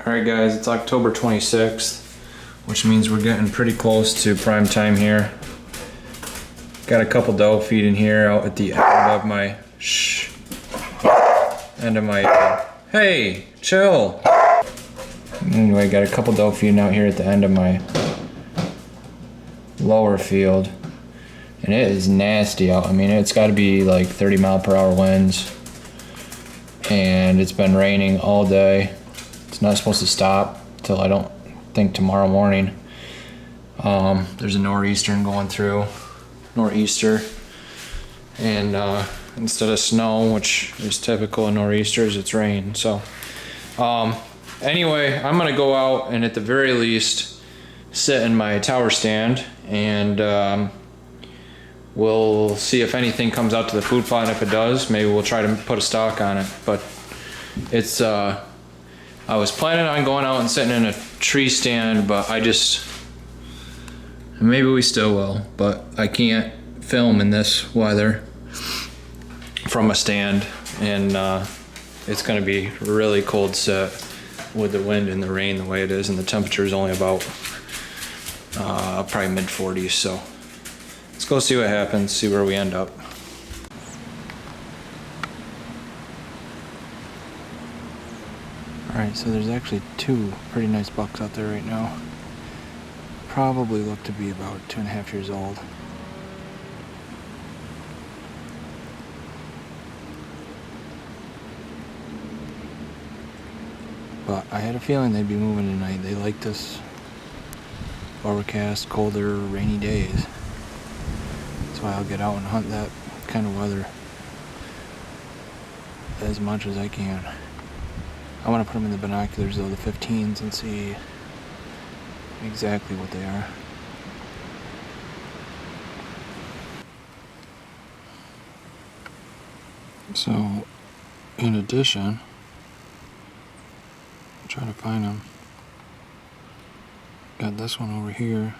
Alright guys, it's October 26th, which means we're getting pretty close to prime time here. Got a couple doe feet in here out at the end of my hey, chill. Anyway, got a couple doe feeding out here at the end of my lower field. And it is nasty out. I mean, it's got to be like 30-mile-per-hour winds. And it's been raining all day. It's not supposed to stop till I don't think tomorrow morning. There's a nor'easter going through. Nor'easter. And instead of snow, which is typical of nor'easters, it's rain. So anyway, I'm gonna go out and at the very least sit in my tower stand and we'll see if anything comes out to the food plot, and if it does, maybe we'll try to put a stock on it. But it's I was planning on going out and sitting in a tree stand, but maybe we still will, but I can't film in this weather from a stand, and it's going to be really cold set with the wind and the rain the way it is, and the temperature is only about probably mid 40s. So let's go see what happens, see where we end up. Alright, so there's actually two pretty nice bucks out there right now. Probably look to be about 2.5 years old. But I had a feeling they'd be moving tonight. They like this overcast, colder, rainy days. That's why I'll get out and hunt that kind of weather as much as I can. I want to put them in the binoculars though, the 15s, and see exactly what they are. So, in addition, I'm trying to find them. Got this one over here.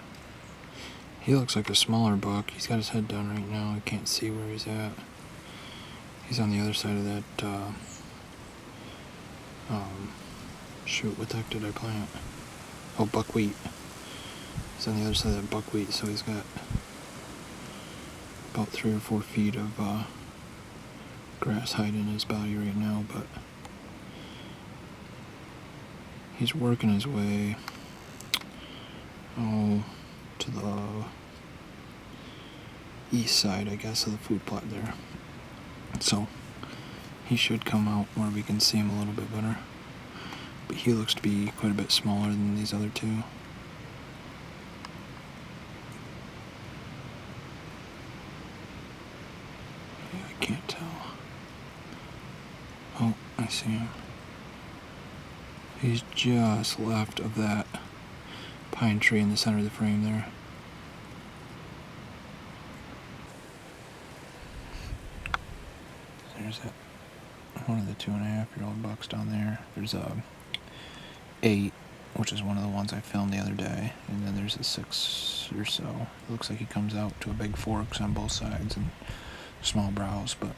He looks like a smaller buck. He's got his head down right now. I can't see where he's at. He's on the other side of that, shoot, what the heck did I plant? Oh, buckwheat. He's on the other side of that buckwheat, so he's got about 3 or 4 feet of grass hide in his body right now, but he's working his way to the east side, I guess, of the food plot there. So he should come out where we can see him a little bit better. But he looks to be quite a bit smaller than these other two. Yeah, I can't tell. Oh, I see him. He's just left of that pine tree in the center of the frame there. There's that one of the 2.5-year-old bucks down there. There's a 8, which is one of the ones I filmed the other day, and then there's a 6 or so. It looks like he comes out to a big forks on both sides and small brows, but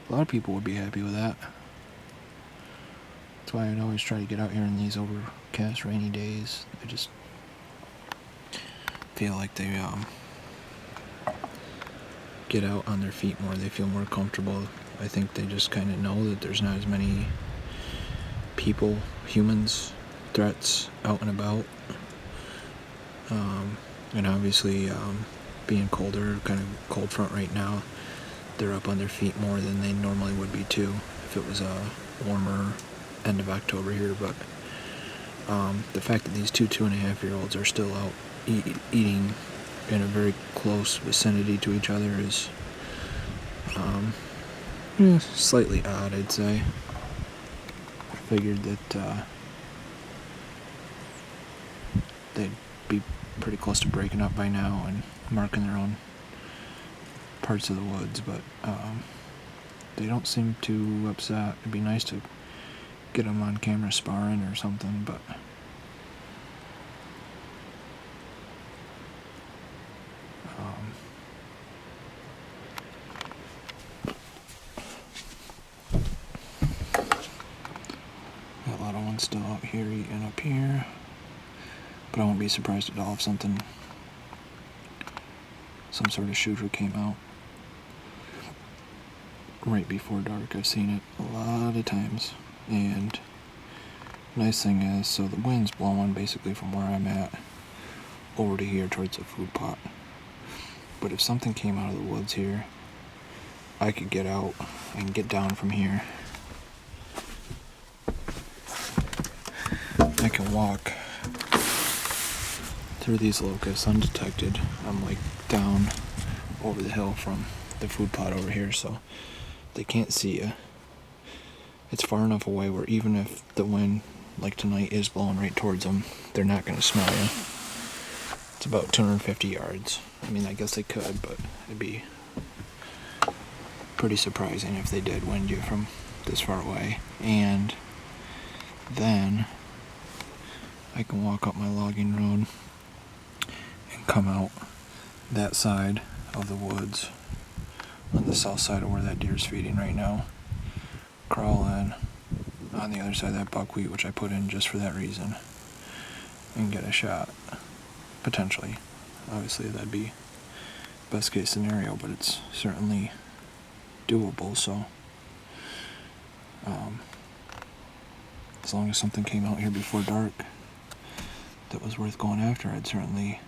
a lot of people would be happy with that. That's why I'd always try to get out here in these overcast, rainy days. I just feel like they get out on their feet more. They feel more comfortable. I think they just kind of know that there's not as many people, humans, threats out and about. And obviously, being colder, kind of cold front right now, they're up on their feet more than they normally would be too if it was a warmer end of October here. But the fact that these 2.5-year-olds are still out eating in a very close vicinity to each other is slightly odd, I'd say. I figured that they'd be pretty close to breaking up by now and marking their own parts of the woods, but they don't seem too upset. It'd be nice to get them on camera sparring or something, but still out here eating up here. But I won't be surprised at all if some sort of shooter came out right before dark. I've seen it a lot of times. And nice thing is, so the wind's blowing basically from where I'm at over to here towards the food plot. But if something came out of the woods here, I could get out and get down from here. I can walk through these locusts undetected. I'm like down over the hill from the food plot over here, so they can't see you. It's far enough away where even if the wind, like tonight, is blowing right towards them, they're not going to smell you. It's about 250 yards. I mean, I guess they could, but it'd be pretty surprising if they did wind you from this far away. And then I can walk up my logging road and come out that side of the woods on the south side of where that deer's feeding right now, crawl in on the other side of that buckwheat, which I put in just for that reason, and get a shot, potentially. Obviously that'd be best case scenario, but it's certainly doable. So as long as something came out here before dark that was worth going after, I'd certainly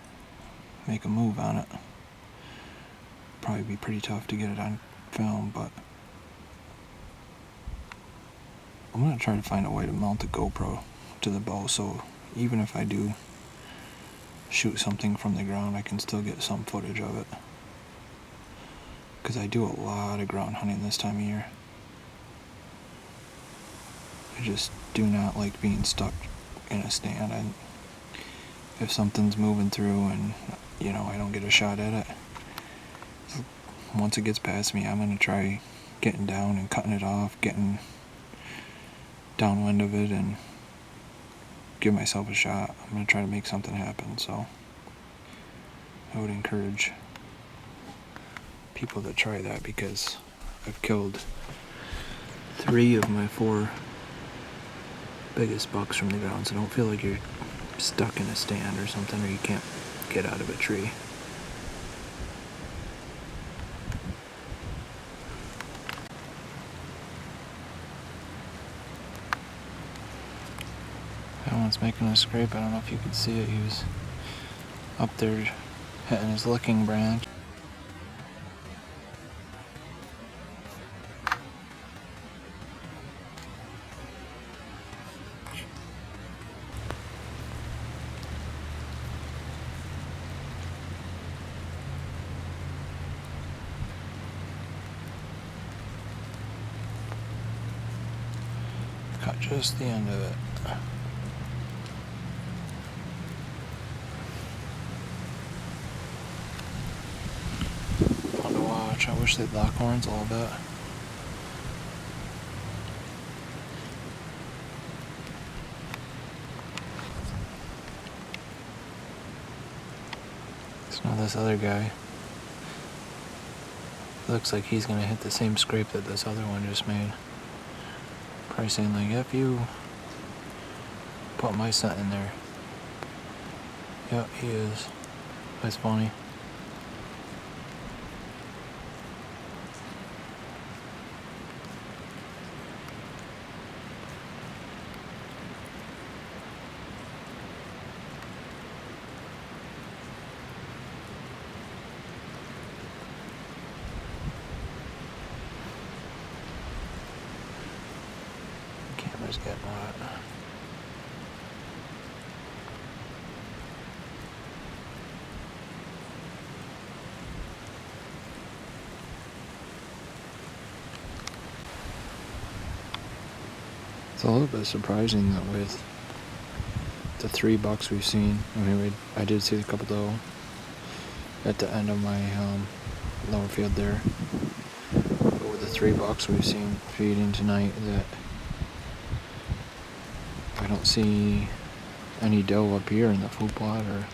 make a move on it. Probably be pretty tough to get it on film, but I'm gonna try to find a way to mount the GoPro to the bow, so even if I do shoot something from the ground, I can still get some footage of it. Because I do a lot of ground hunting this time of year. I just do not like being stuck in a stand. If something's moving through and, I don't get a shot at it, once it gets past me, I'm going to try getting down and cutting it off, getting downwind of it, and give myself a shot. I'm going to try to make something happen. So I would encourage people to try that, because I've killed 3 of my 4 biggest bucks from the ground, so don't feel like you're stuck in a stand or something, or you can't get out of a tree. That one's making a scrape. I don't know if you can see it. He was up there hitting his licking branch. Cut just the end of it. Fun to watch. I wish they'd lock horns a little bit. So now this other guy, looks like he's gonna hit the same scrape that this other one just made. Probably saying like, if you put my scent in there. Yep, he is. That's funny. Camera's getting hot. It's a little bit surprising that with the 3 bucks we've seen, I did see a couple though at the end of my lower field there, but with the 3 bucks we've seen feeding tonight, that I don't see any doe up here in the food plot or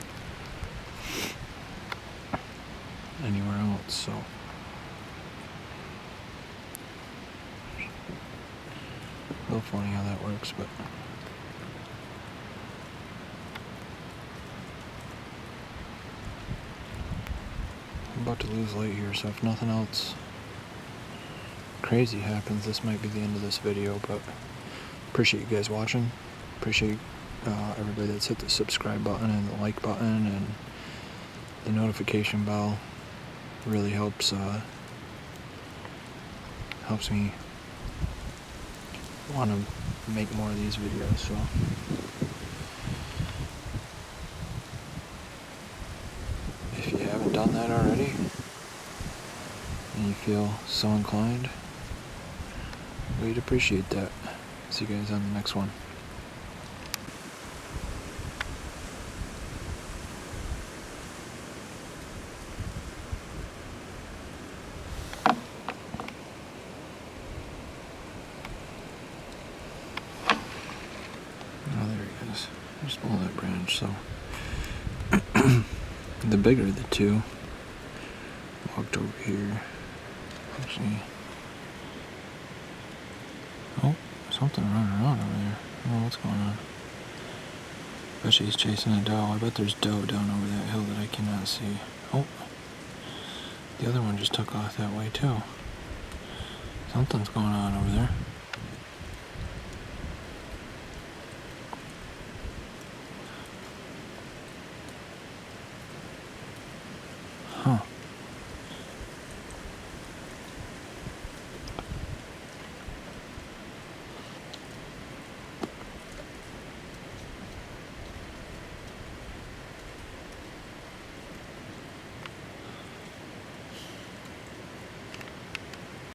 anywhere else, so a little funny how that works, but about to lose light here, so if nothing else crazy happens, this might be the end of this video, but appreciate you guys watching. Appreciate everybody that's hit the subscribe button and the like button and the notification bell. Really helps me want to make more of these videos. So if you haven't done that already and you feel so inclined, we'd appreciate that. See you guys on the next one. Oh, there he is. Just below that branch. So the bigger of the two walked over here. Actually, oh, something running around over there. I don't know what's going on. Bet he's chasing a doe. I bet there's doe down over that hill that I cannot see. Oh, the other one just took off that way too. Something's going on over there.